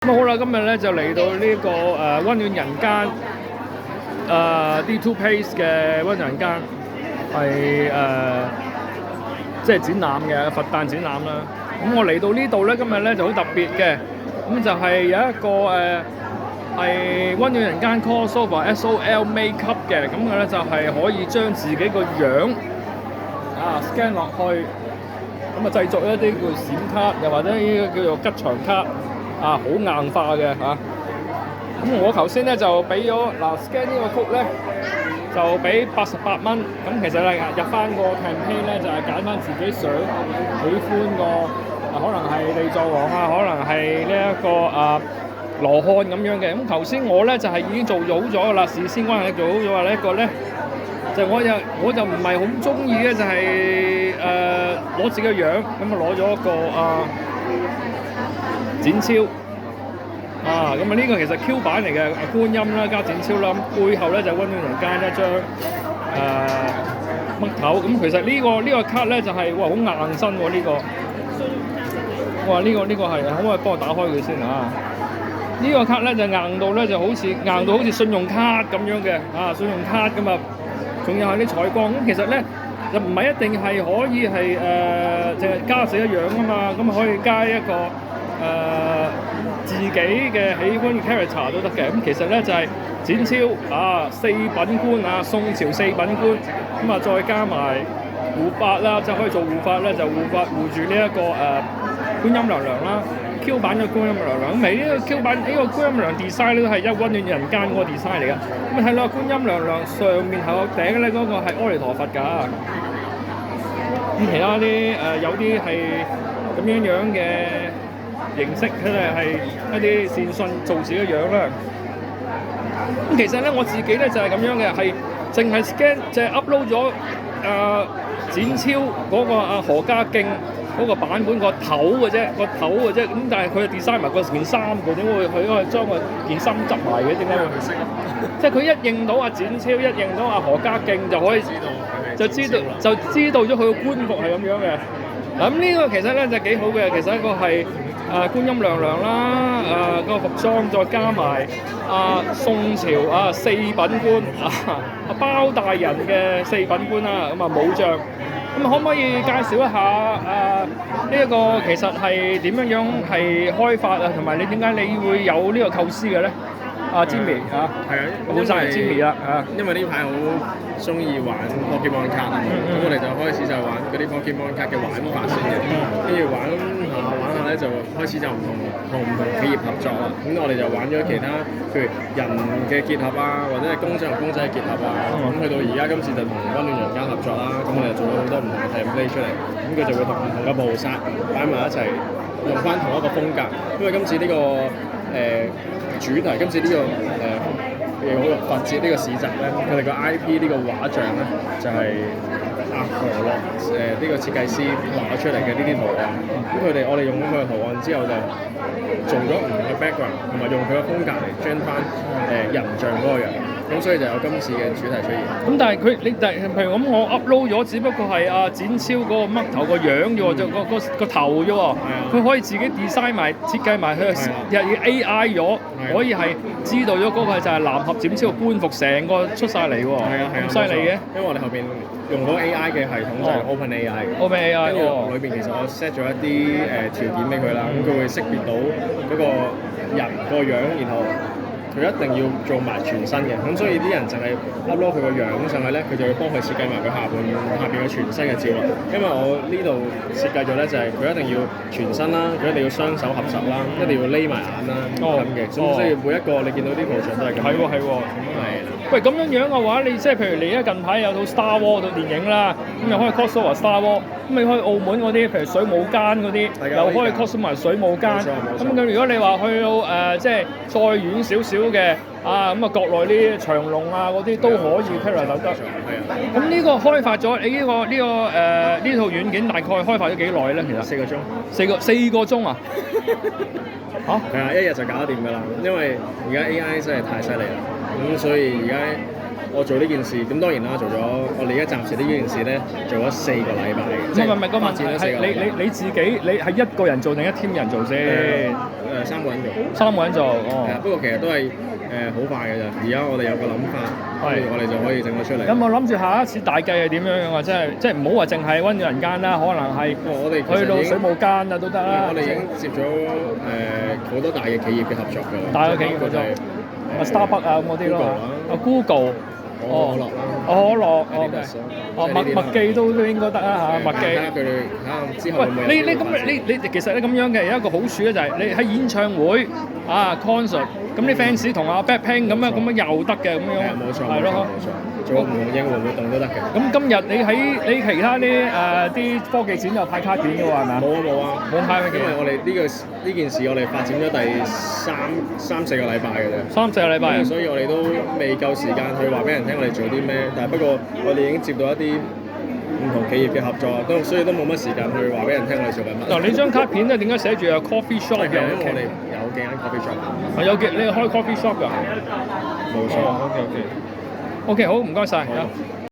咁好啦，今日咧就嚟到呢、個温暖人間D2 Place 嘅温暖人間係即係展覽嘅佛誕展覽啦。咁我嚟到呢度咧，今日咧就好特別嘅，咁就係有一個係温暖人間 crossover SOL Makeup 嘅，咁嘅咧就係可以將自己個樣scan 落去，咁製作一啲叫閃卡，又或者呢個叫做吉祥卡。好硬化嘅嚇，咁我頭先咧就俾咗scan 呢個曲咧，就俾88蚊。咁其實咧入翻個 campaign 咧就係揀翻自己想喜歡個可能係地藏王可能係呢一個羅漢咁樣嘅。咁頭先我咧就係已經做好咗啦，事先關係做好咗啦。呢一個咧就我就唔係好中意嘅，就係攞自己個樣，咁攞咗一個展超咁呢個其實 Q 版嚟嘅觀音啦加展超啦，背後咧就温暖人間一張嘜頭。咁其實呢個卡咧就係好硬身喎呢個，呢個係可唔可以幫我打開佢先呢個卡咧就硬到咧就好似信用卡咁樣嘅信用卡咁啊，仲有係啲彩光。咁其實咧就唔係一定係可以係淨係加死一樣啊嘛，咁可以加一個自己嘅喜歡嘅 character 都得嘅。咁其實咧就係展超四品官宋朝4品官，咁再加埋護法啦，即係可以做護法咧，就護住呢一個觀音娘娘啦。Q 版嘅觀音娘娘，咁呢個 Q 版呢個觀音娘娘 design 咧都係一温暖人間嗰個 design 嚟㗎。咁睇到觀音娘娘上面頭個頂咧嗰個係阿彌陀佛㗎。咁其他啲有啲係咁樣嘅形式，佢哋係一啲善信做自己嘅樣啦。咁其實咧我自己咧就係咁樣嘅，係淨係 scan 就係 upload 咗展超嗰個何家勁嗰個版本個頭嘅啫，咁但係佢 design 埋個件衫嘅，點會佢將個件衫執埋嘅？點解會唔識？即係佢一認到展超，一認到何家勁就可以就知道咗佢個官服係咁樣嘅。咁呢個其實咧就幾好嘅，其實一個係觀音娘娘啦，個服裝再加埋宋朝4品官包大人嘅4品官啦，咁武將。咁可唔可以介紹一下呢一個其實係點樣係開發同埋你點解你會有呢個構思嘅咧？Jimmy 好晒 Jimmy 啦因為呢排好中意玩 Pokemon 卡咁我哋就開始就玩嗰啲 Pokemon 卡嘅玩法先嘅，跟住玩下咧就開始就唔同企業合作啦。咁我哋就玩咗其他，譬如人嘅結合或者係公仔同公仔嘅結合咁去到而家今次就同温暖人間合作啦。咁我哋做咗好多唔同嘅 template 出嚟，咁佢就會同唔同嘅菩薩擺埋一齊，用翻同一個風格。因為今次呢個主題，今次呢個佛節呢個市集咧，佢哋個 IP 呢個畫像咧就係阿何樂呢個設計師畫出嚟嘅呢啲圖案。咁我哋用咗佢嘅圖案之後，就做咗唔同嘅 background，同埋用佢嘅風格嚟將翻人像嗰個樣。咁所以就有今次嘅主題出現。咁但係譬如咁，我 upload 咗，只不過係展超嗰個嘜頭個樣啫喎，就個頭啫喎。佢可以自己 design 埋設計埋佢又 AI 咗，可以係知道咗嗰個就係南合展超嘅官服，成個出晒嚟喎。咁犀利嘅。因為我哋後邊用到 AI 嘅系統就係 OpenAI。OpenAI 跟住裏邊其實我 set 咗一啲條件俾佢啦，咁佢會識別到嗰個人個樣，然後佢一定要做埋全身嘅，咁所以啲人淨係 upload 佢個樣上去咧，佢就會幫佢設計埋佢下邊嘅全身嘅照啦。因為我呢度設計咗咧，就係佢一定要全身啦，佢一定要雙手合十啦，一定要匿埋眼啦咁嘅。咁所以每一個你見到啲圖像都係咁。係喎。喂，咁樣嘅話，你即係譬如你而家近排有套 Star Wars 套電影啦，咁又可以 crossover Star Wars，咁你可以澳門嗰啲，譬如水舞間嗰啲，又可以 crossover 埋水舞間。咁如果你話去到即係再遠少少嘅咁國內啲長隆嗰啲都可以 parallel 得。咁呢個開發咗，你呢套軟件大概開發咗幾耐咧？其實4個鐘。4個鐘啊？係啊，一日就搞得掂㗎啦。因為而家 AI 真係太犀利啦，咁所以而家我做呢件事，咁當然啦，我哋而家暫時呢件事咧做咗4個禮拜。唔係個問題係你自己，你係一個人做定一 team 人做先？ 3個人做。3個人做，係啊，哦。不過其實都係好快嘅咋。而家我哋有個諗法，係我哋就可以整得出嚟。有冇諗住下一次大計係點樣樣啊？即係唔好話淨係溫人間啦，可能係我哋其實去到已經水務間啊都得啦。我哋已經接咗好多大嘅企業嘅合作㗎啦。大嘅企業合作Starbucks 啊咁嗰啲咯，Google，可樂啦，可樂，麥記都應該得啊嚇，麥記。睇下佢哋睇下之後喂會唔會有機會發展。你其實咧咁樣嘅有一個好處咧，就係你喺演唱會啊 concert，咁啲 fans 同阿 Blackpink 咁樣又得嘅咁樣。係冇錯，係咯。冇錯，做唔同應援活動都得嘅。咁今日你其他啲科技展有派卡片嘅喎係咪啊？冇啊，冇派咩嘅。因為我哋呢件事我哋發展咗第3、4個禮拜嘅啫。3、4個禮拜啊。所以我哋都未夠時間去話俾人聽我哋做啲咩，但係不過我哋已經接到一啲唔同企業嘅合作，所以都冇乜時間去話俾人聽我哋做緊乜。嗱，你張卡片咧點解寫住有 coffee shop 嘅？因為我哋有幾間 coffee shop。有幾你開 coffee shop 㗎？冇錯。OK，好唔該晒。